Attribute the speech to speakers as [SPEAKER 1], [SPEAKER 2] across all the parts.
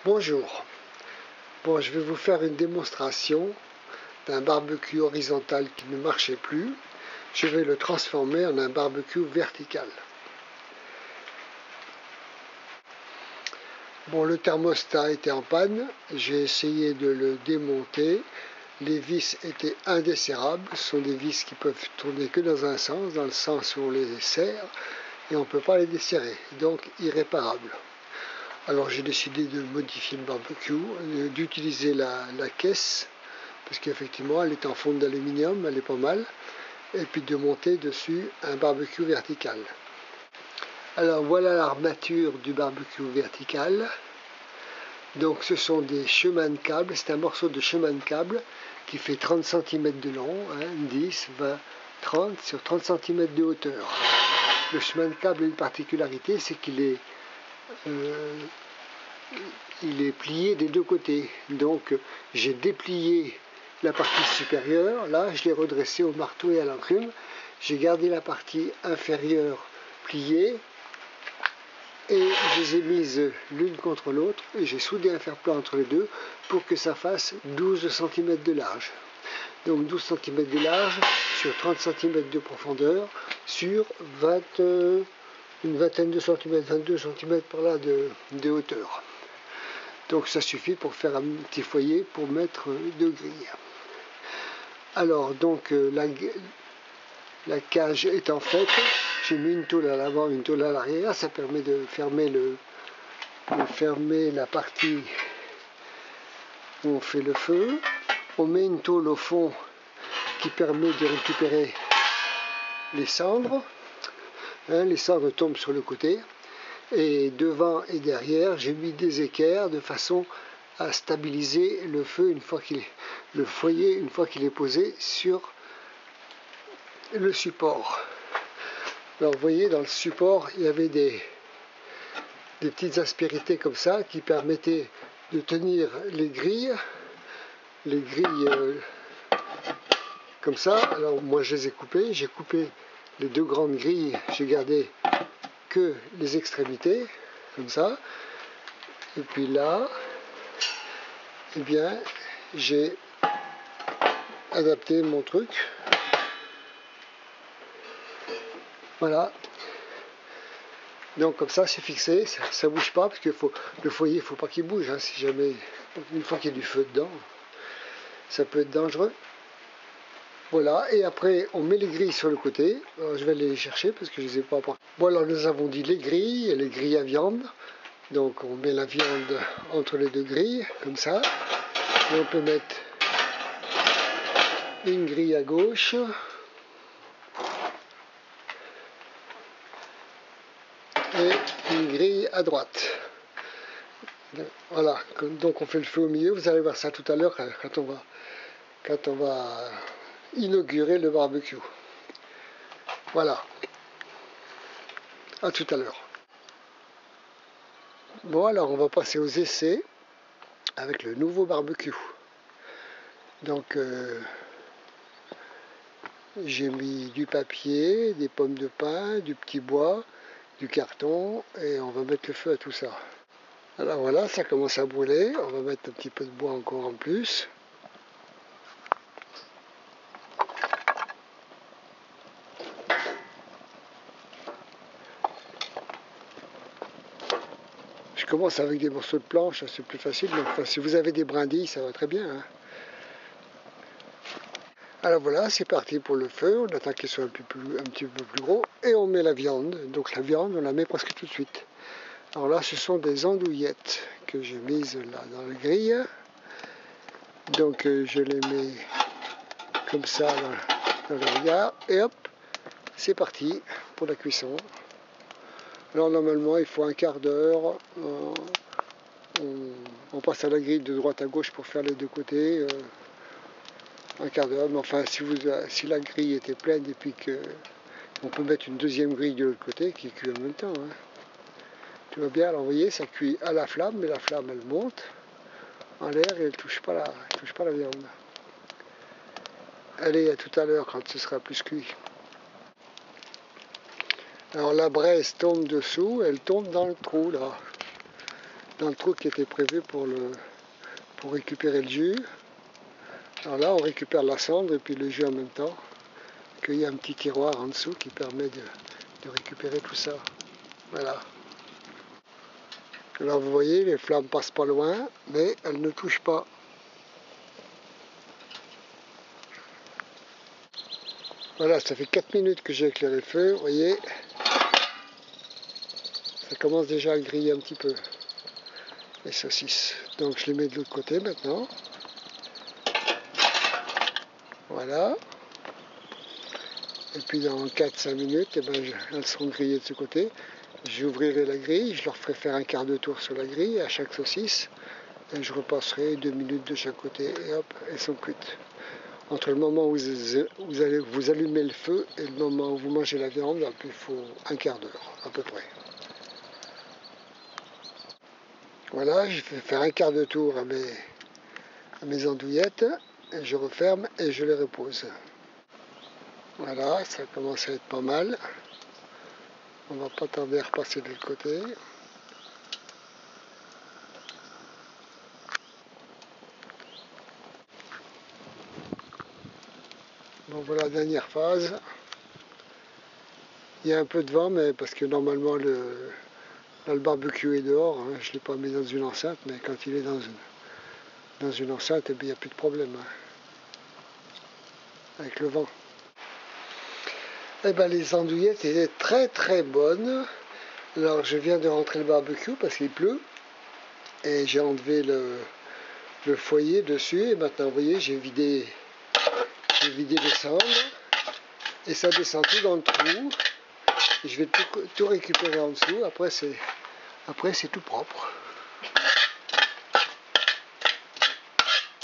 [SPEAKER 1] Bonjour, je vais vous faire une démonstration d'un barbecue horizontal qui ne marchait plus. Je vais le transformer en un barbecue vertical. Le thermostat était en panne, j'ai essayé de le démonter. Les vis étaient indesserrables, ce sont des vis qui peuvent tourner que dans un sens, dans le sens où on les serre, et on ne peut pas les desserrer, donc irréparable. Alors j'ai décidé de modifier le barbecue, d'utiliser la caisse, parce qu'effectivement elle est en fonte d'aluminium, elle est pas mal, et puis de monter dessus un barbecue vertical. Alors voilà l'armature du barbecue vertical. Donc ce sont des chemins de câble, c'est un morceau de chemin de câble qui fait 30 cm de long, 10, 20, 30 sur 30 cm de hauteur. Le chemin de câble a une particularité, c'est qu'il est plié des deux côtés. Donc j'ai déplié la partie supérieure, là je l'ai redressée au marteau et à l'enclume. J'ai gardé la partie inférieure pliée et je les ai mises l'une contre l'autre et j'ai soudé un fer-plat entre les deux pour que ça fasse 12 cm de large. Donc 12 cm de large sur 30 cm de profondeur sur une vingtaine de centimètres, 22 cm par là de hauteur. Donc ça suffit pour faire un petit foyer pour mettre deux grilles. Alors donc la cage étant faite, j'ai mis une tôle à l'avant, une tôle à l'arrière, ça permet de fermer la partie où on fait le feu. On met une tôle au fond qui permet de récupérer les cendres. Les cendres tombent sur le côté. Et devant et derrière, j'ai mis des équerres de façon à stabiliser le feu le foyer une fois qu'il est posé sur le support. Alors vous voyez, dans le support, il y avait des petites aspérités comme ça qui permettaient de tenir les grilles comme ça. Alors moi je les ai coupées, j'ai coupé les deux grandes grilles, j'ai gardé que les extrémités, comme ça. Et puis là, eh bien, j'ai adapté mon truc. Voilà. Donc comme ça, c'est fixé, ça ne bouge pas, parce que le foyer, il ne faut pas qu'il bouge. Si jamais, une fois qu'il y a du feu dedans, ça peut être dangereux. Voilà, et après, on met les grilles sur le côté. Alors, je vais aller les chercher, parce que je ne les ai pas apportées. Alors nous avons dit les grilles à viande. Donc on met la viande entre les deux grilles, comme ça. Et on peut mettre une grille à gauche. Et une grille à droite. Voilà, donc on fait le feu au milieu. Vous allez voir ça tout à l'heure quand on va inaugurer le barbecue. Voilà. À tout à l'heure. Alors on va passer aux essais avec le nouveau barbecue. Donc j'ai mis du papier, des pommes de pin, du petit bois, du carton, et on va mettre le feu à tout ça. Alors voilà, ça commence à brûler, on va mettre un petit peu de bois encore en plus. Je commence avec des morceaux de planche, c'est plus facile, mais enfin, si vous avez des brindilles, ça va très bien. Alors voilà, c'est parti pour le feu, on attend qu'il soit un petit peu plus gros, et on met la viande. Donc la viande, on la met presque tout de suite. Alors là, ce sont des andouillettes que j'ai mises là dans la grille. Donc je les mets comme ça dans le regard, et hop, c'est parti pour la cuisson. Alors normalement, il faut un quart d'heure. On passe à la grille de droite à gauche pour faire les deux côtés. Un quart d'heure, mais enfin si la grille était pleine et puis on peut mettre une deuxième grille de l'autre côté qui cuit en même temps. Tu vois bien, alors vous voyez, ça cuit à la flamme, mais la flamme elle monte en l'air et elle ne touche pas la viande. Allez, à tout à l'heure quand ce sera plus cuit. Alors la braise tombe dessous, elle tombe dans le trou là. dans le trou qui était prévu pour récupérer le jus. Alors là, on récupère la cendre et puis le jus en même temps. Il y a un petit tiroir en dessous qui permet de récupérer tout ça. Voilà. Alors vous voyez, les flammes passent pas loin, mais elles ne touchent pas. Voilà, ça fait 4 minutes que j'ai éclairé le feu, vous voyez. Ça commence déjà à griller un petit peu, les saucisses. Donc je les mets de l'autre côté maintenant. Voilà. Et puis dans 4-5 minutes, eh ben, elles seront grillées de ce côté. J'ouvrirai la grille, je leur ferai faire un quart de tour sur la grille à chaque saucisse. Et je repasserai 2 minutes de chaque côté et hop, elles sont cuites. Entre le moment où vous allumez le feu et le moment où vous mangez la viande, il faut un quart d'heure à peu près. Voilà, je vais faire un quart de tour à mes andouillettes, et je referme et je les repose. Voilà, ça commence à être pas mal. On va pas tarder à repasser de l'autre côté. Bon voilà, dernière phase. Il y a un peu de vent, mais parce que normalement le barbecue est dehors. Hein. Je ne l'ai pas mis dans une enceinte, mais quand il est dans une enceinte, eh bien, il n'y a plus de problème hein, avec le vent. Eh ben, les andouillettes étaient très très bonnes. Alors je viens de rentrer le barbecue parce qu'il pleut. Et j'ai enlevé le foyer dessus. Et maintenant, vous voyez, j'ai vidé les cendres. Et ça descend tout dans le trou. Et je vais tout récupérer en dessous. Après, c'est tout propre.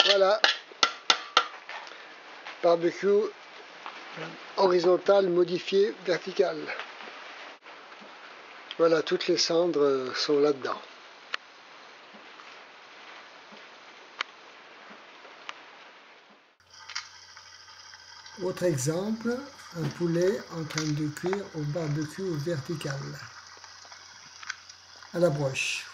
[SPEAKER 1] Voilà. Barbecue horizontal modifié vertical. Voilà, toutes les cendres sont là-dedans. Autre exemple, un poulet en train de cuire au barbecue vertical, à la broche.